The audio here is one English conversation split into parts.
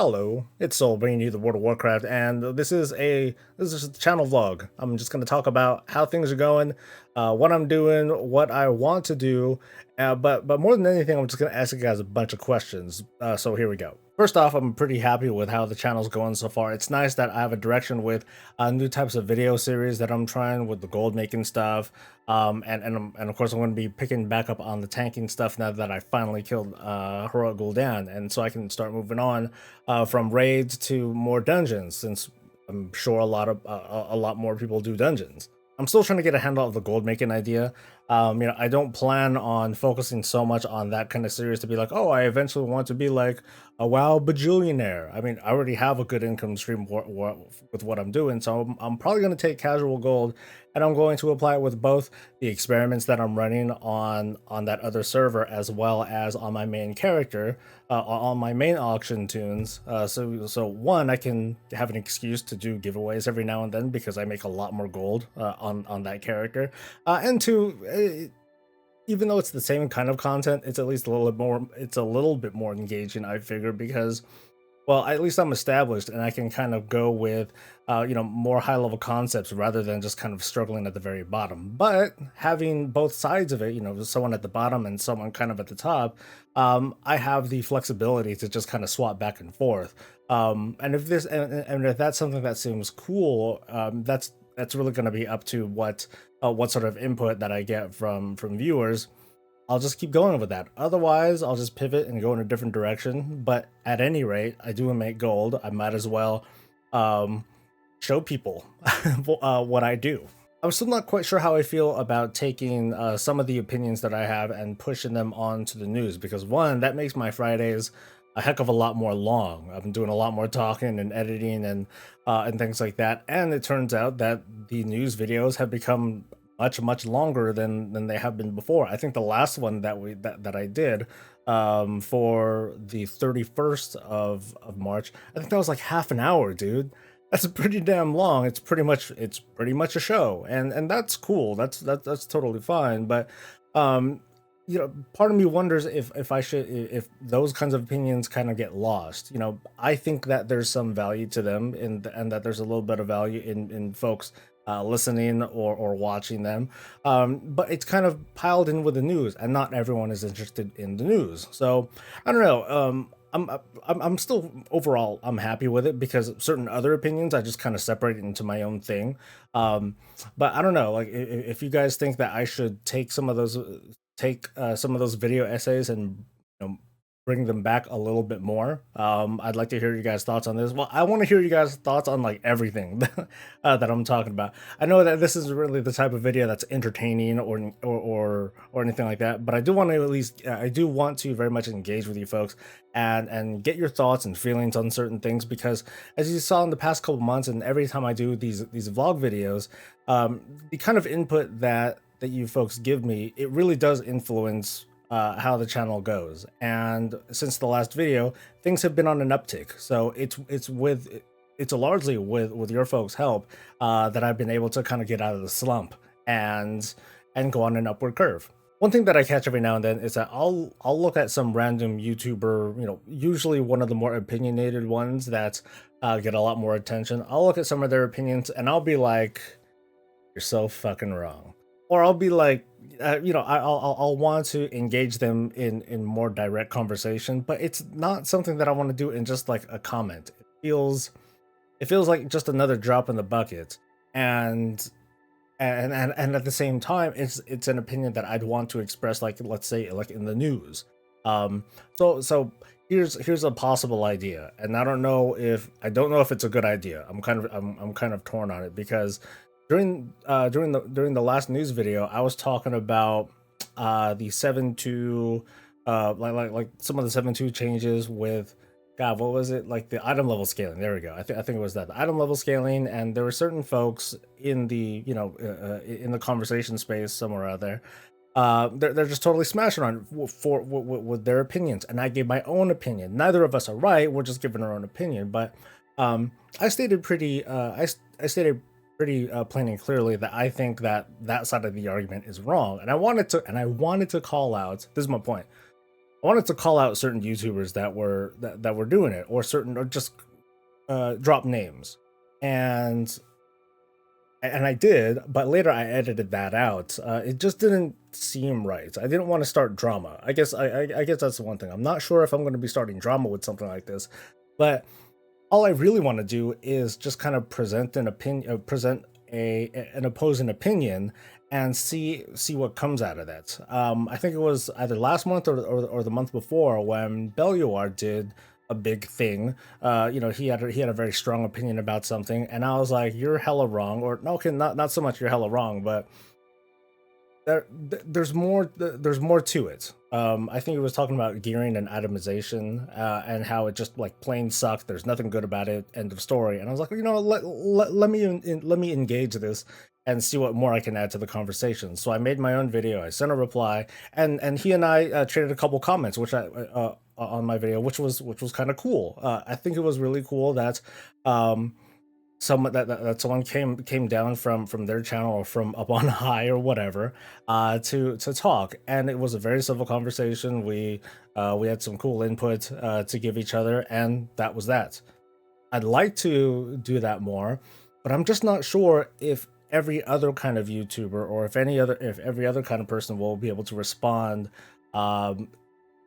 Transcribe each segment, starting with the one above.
Hello, it's Soul bringing you the World of Warcraft, and this is a channel vlog. I'm just going to talk about how things are going, what I'm doing, what I want to do, but more than anything, I'm just going to ask you guys a bunch of questions. So here we go. First off, I'm pretty happy with how the channel's going so far. It's nice that I have a direction with new types of video series that I'm trying with the gold making stuff, and of course I'm going to be picking back up on the tanking stuff now that I finally killed Heroic Gul'dan, and so I can start moving on from raids to more dungeons, since I'm sure a lot more people do dungeons. I'm still trying to get a handle of the gold making idea. I don't plan on focusing so much on that kind of series to be like, oh, I eventually want to be like a WoW bajillionaire. I mean, I already have a good income stream with what I'm doing, so I'm probably going to take casual gold, and I'm going to apply it with both the experiments that I'm running on that other server as well as on my main character, on my main auction tunes. So one, I can have an excuse to do giveaways every now and then because I make a lot more gold on that character, and two, even though it's the same kind of content, it's at least a little bit more. It's a little bit more engaging, I figure, because well, at least I'm established and I can kind of go with, more high level concepts rather than just kind of struggling at the very bottom. But having both sides of it, someone at the bottom and someone kind of at the top, I have the flexibility to just kind of swap back and forth. And if that's something that seems cool, that's really going to be up to what sort of input that I get from viewers. I'll just keep going with that. Otherwise, I'll just pivot and go in a different direction. But at any rate, I do make gold. I might as well show people what I do. I'm still not quite sure how I feel about taking some of the opinions that I have and pushing them onto the news, because one, that makes my Fridays a heck of a lot more long. I've been doing a lot more talking and editing and things like that. And it turns out that the news videos have become much longer than they have been before. I think the last one that I did for the 31st of March, I think that was like half an hour, dude. That's pretty damn long. It's pretty much a show, and that's cool. That's totally fine. But um, part of me wonders if those kinds of opinions kind of get lost. I think that there's some value to them, and that there's a little bit of value in folks listening or watching them. But it's kind of piled in with the news, and not everyone is interested in the news. So I don't know. I'm still overall I'm happy with it, because certain other opinions I just kind of separate into my own thing. But I don't know, like if you guys think that I should take some of those video essays and bring them back a little bit more. I'd like to hear you guys' thoughts on this. Well, I want to hear you guys' thoughts on like everything that I'm talking about. I know that this isn't really the type of video that's entertaining or anything like that, but I do want to I do want to very much engage with you folks and get your thoughts and feelings on certain things, because as you saw in the past couple months, and every time I do these vlog videos, the kind of input that you folks give me, it really does influence how the channel goes. And since the last video, things have been on an uptick. So it's largely with your folks' help that I've been able to kind of get out of the slump and go on an upward curve. One thing that I catch every now and then is that I'll look at some random YouTuber, usually one of the more opinionated ones that get a lot more attention. I'll look at some of their opinions and I'll be like, "You're so fucking wrong," or I'll be like, I'll want to engage them in more direct conversation, but it's not something that I want to do in just like a comment. It feels like just another drop in the bucket, and and at the same time, it's an opinion that I'd want to express, like, let's say, like in the news. So here's a possible idea, and I don't know if it's a good idea. I'm kind of torn on it, because during the last news video, I was talking about the 7.2, like some of the 7.2 changes with, God, what was it, like the item level scaling? There we go. I think it was that, the item level scaling, and there were certain folks in the in the conversation space somewhere out there. They're just totally smashing on it with their opinions, and I gave my own opinion. Neither of us are right. We're just giving our own opinion, but I stated I stated pretty plain and clearly that I think that side of the argument is wrong, and I wanted to call out. This is my point. I wanted to call out certain YouTubers that were doing it, or just drop names, and I did, but later I edited that out. It just didn't seem right. I didn't want to start drama. I guess that's the one thing. I'm not sure if I'm going to be starting drama with something like this, but all I really want to do is just kind of present an opinion, present an opposing opinion, and see what comes out of that. I think it was either last month or the month before when Belluar did a big thing. He had a very strong opinion about something, and I was like, "You're hella wrong," or no, okay, not so much you're hella wrong, but there's more to it. I think he was talking about gearing and itemization, and how it just like plain sucked. There's nothing good about it. End of story. And I was like, let me engage this and see what more I can add to the conversation. So I made my own video. I sent a reply, and he and I traded a couple comments, which I on my video, which was kind of cool. I think it was really cool that someone that someone came down from their channel or from up on high or whatever, to talk, and it was a very civil conversation. We had some cool input to give each other, and that was that. I'd like to do that more, but I'm just not sure if every other kind of YouTuber, or if every other kind of person will be able to respond um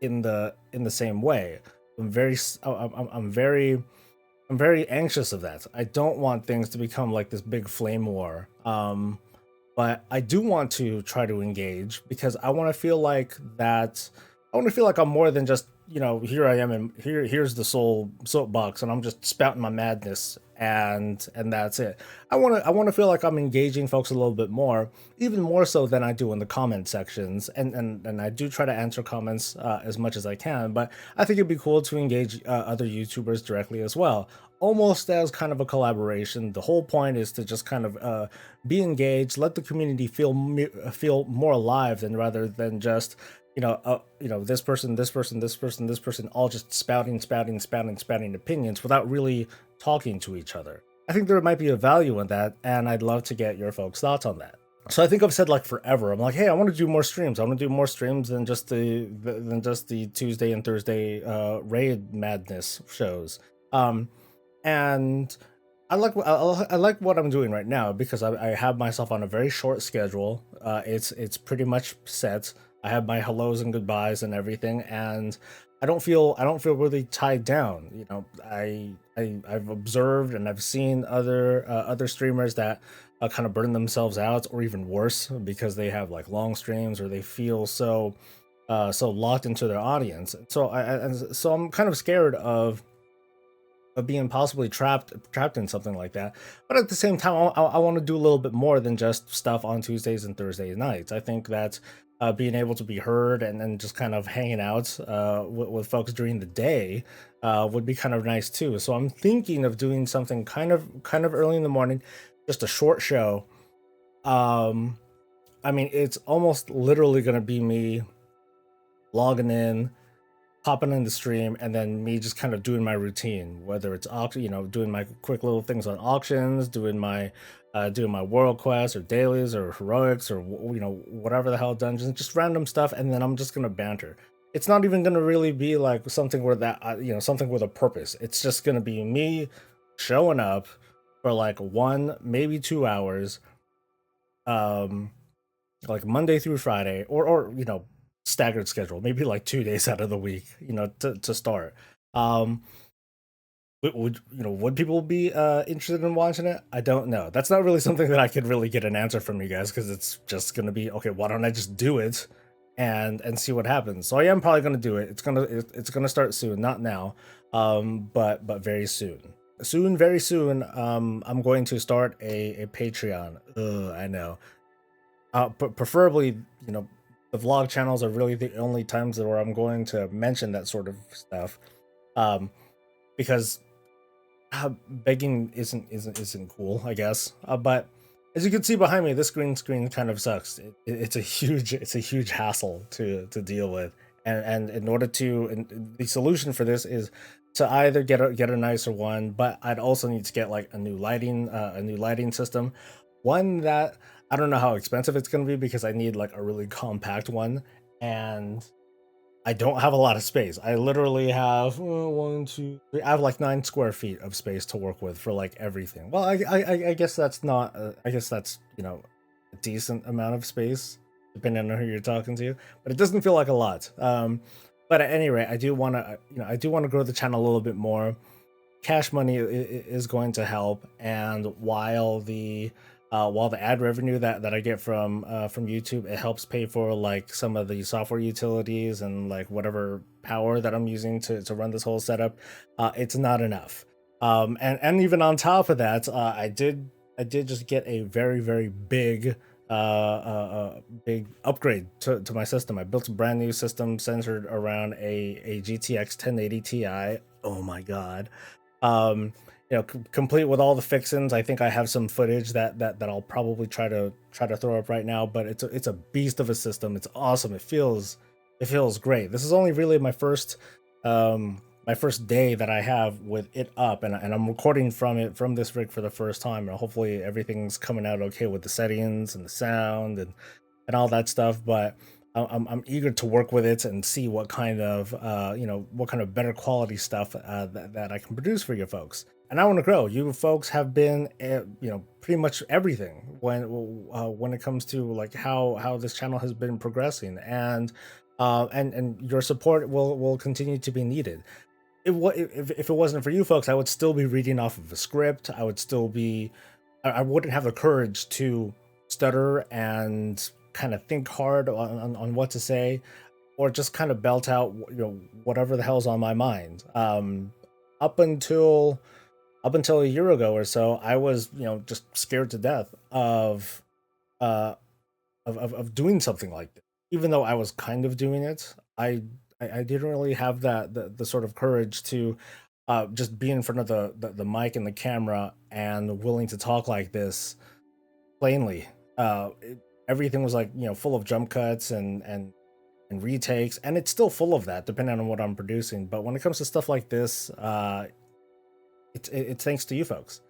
in the same way. I'm very s- I'm very anxious of that. I don't want things to become like this big flame war. But I do want to try to engage because I want to feel like that. I want to feel like I'm more than just, here I am, and here's the soapbox, and I'm just spouting my madness, and that's it. I want to feel like I'm engaging folks a little bit more, even more so than I do in the comment sections, and I do try to answer comments as much as I can. But I think it'd be cool to engage other YouTubers directly as well, almost as kind of a collaboration. The whole point is to just kind of be engaged, let the community feel more alive than rather than just this person, this person, all just spouting opinions without really talking to each other. I think there might be a value in that, and I'd love to get your folks' thoughts on that. So I think I've said like forever. I'm like, hey, I want to do more streams. I want to do more streams than just the Tuesday and Thursday raid madness shows. Um, and I like what I'm doing right now because I have myself on a very short schedule. It's pretty much set. I have my hellos and goodbyes and everything, and I don't feel really tied down. I've observed and I've seen other streamers that kind of burn themselves out, or even worse, because they have like long streams, or they feel so locked into their audience. So I'm kind of scared of being possibly trapped in something like that. But at the same time, I want to do a little bit more than just stuff on Tuesdays and Thursday nights. I think that being able to be heard and then just kind of hanging out with folks during the day would be kind of nice too. So I'm thinking of doing something kind of early in the morning, just a short show. Um, I mean, it's almost literally going to be me logging in, popping in the stream, and then me just kind of doing my routine, whether it's auction, doing my quick little things on auctions, doing my world quests or dailies or heroics, or whatever the hell, dungeons, just random stuff, and then I'm just gonna banter. It's not even gonna really be like something where something with a purpose. It's just gonna be me showing up for like 1 maybe 2 hours, um like Monday through Friday, or staggered schedule, maybe like 2 days out of the week, to start. Um, would people be interested in watching it? I don't know. That's not really something that I could really get an answer from you guys, because it's just gonna be okay. Why don't I just do it and see what happens? So I am probably gonna do it. It's gonna start soon, not now, but very soon. Very soon. I'm going to start a Patreon. Ugh, I know. But preferably, the vlog channels are really the only times where I'm going to mention that sort of stuff, um, because begging isn't cool, I guess. But as you can see behind me, this green screen kind of sucks. It's a huge hassle to deal with, and in order to, and the solution for this is to either get a nicer one, but I'd also need to get like a new lighting system, one that I don't know how expensive it's going to be, because I need like a really compact one, and I don't have a lot of space. I literally have one, two, three. I have like 9 square feet of space to work with for like everything. Well, I guess that's not. I guess that's a decent amount of space depending on who you're talking to, but it doesn't feel like a lot. But at any rate, I do want to I do want to grow the channel a little bit more. Cash money is going to help, and while the ad revenue that I get from YouTube, it helps pay for like some of the software utilities and like whatever power that I'm using to run this whole setup. It's not enough. And even on top of that, I did just get a very big upgrade to my system. I built a brand new system centered around a GTX 1080 Ti. Oh my god. um Complete with all the fixins. I think I have some footage that I'll probably try to throw up right now, but it's a beast of a system. It's awesome. It feels great. This is only really my first day that I have with it up, and I'm recording from this rig for the first time, and hopefully everything's coming out okay with the settings and the sound and all that stuff. But I'm eager to work with it and see what kind of what kind of better quality stuff that I can produce for you folks. And I want to grow. You folks have been pretty much everything when it comes to like how this channel has been progressing, and your support will continue to be needed. If it wasn't for you folks, I would still be reading off of a script. I would still be I wouldn't have the courage to stutter and kind of think hard on what to say, or just kind of belt out whatever the hell's on my mind. Up until a year ago or so, I was just scared to death uh of doing something like this. Even though I was kind of doing it, I didn't really have the sort of courage to just be in front of the mic and the camera and willing to talk like this plainly. Everything was like full of jump cuts and retakes, and it's still full of that depending on what I'm producing. But when it comes to stuff like this, it's thanks to you folks.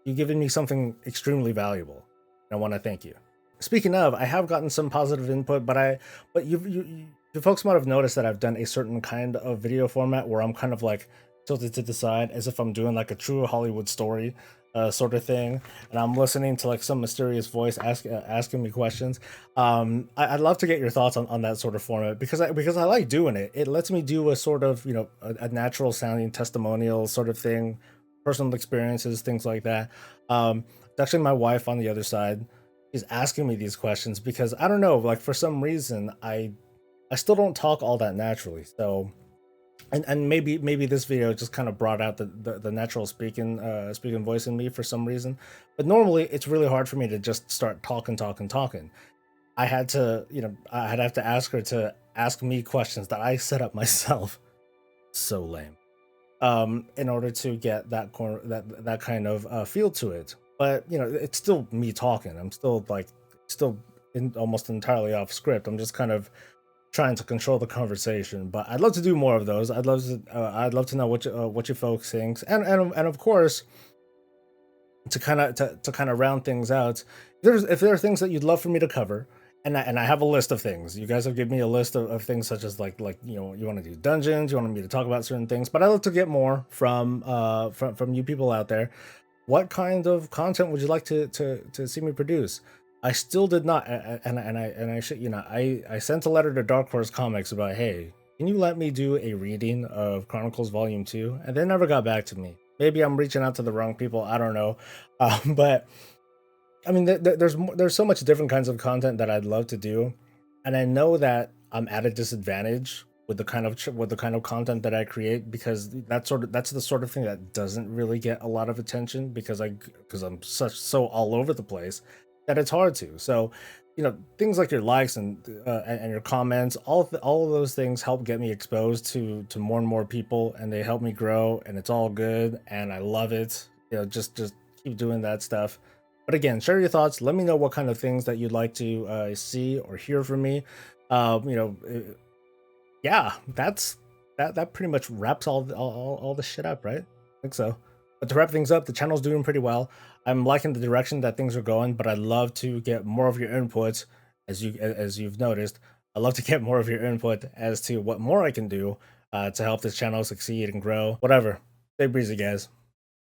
You've given me something extremely valuable, and I want to thank you. Speaking of, I have gotten some positive input, but you folks might have noticed that I've done a certain kind of video format where I'm kind of like tilted to the side as if I'm doing like a true Hollywood story sort of thing, and I'm listening to like some mysterious voice asking me questions. I'd love to get your thoughts on that sort of format, because I like doing it. It lets me do a sort of a natural sounding testimonial sort of thing, personal experiences, things like that. It's actually my wife on the other side is asking me these questions because I don't know, like for some reason I still don't talk all that naturally. So and maybe this video just kind of brought out the natural speaking voice in me for some reason. But normally it's really hard for me to just start talking. I had to, I'd have to ask her to ask me questions that I set up myself. So lame. In order to get that kind of feel to it. But it's still me talking. I'm still almost entirely off script. I'm just kind of trying to control the conversation. But I'd love to do more of those. I'd love to know what you folks think, and of course, to kind of round things out, if there are things that you'd love for me to cover. And I have a list of things. You guys have given me a list of things such as like you want to do dungeons, you want me to talk about certain things, but I'd love to get more from you people out there. What kind of content would you like to see me produce? I still did not, and I should I sent a letter to Dark Horse Comics about, hey, can you let me do a reading of Chronicles Volume 2? And they never got back to me. Maybe I'm reaching out to the wrong people. I don't know, but I mean, there's so much different kinds of content that I'd love to do, and I know that I'm at a disadvantage with the kind of content that I create, because that's the sort of thing that doesn't really get a lot of attention, because I'm so all over the place that it's hard to. So, things like your likes and your comments, all of those things help get me exposed to more and more people, and they help me grow, and it's all good, and I love it. Just keep doing that stuff. But again, share your thoughts. Let me know what kind of things that you'd like to see or hear from me. Yeah, that pretty much wraps all the shit up, right? I think so. But to wrap things up, the channel's doing pretty well. I'm liking the direction that things are going, but I'd love to get more of your input, as you've noticed. I'd love to get more of your input as to what more I can do to help this channel succeed and grow. Whatever. Stay breezy, guys.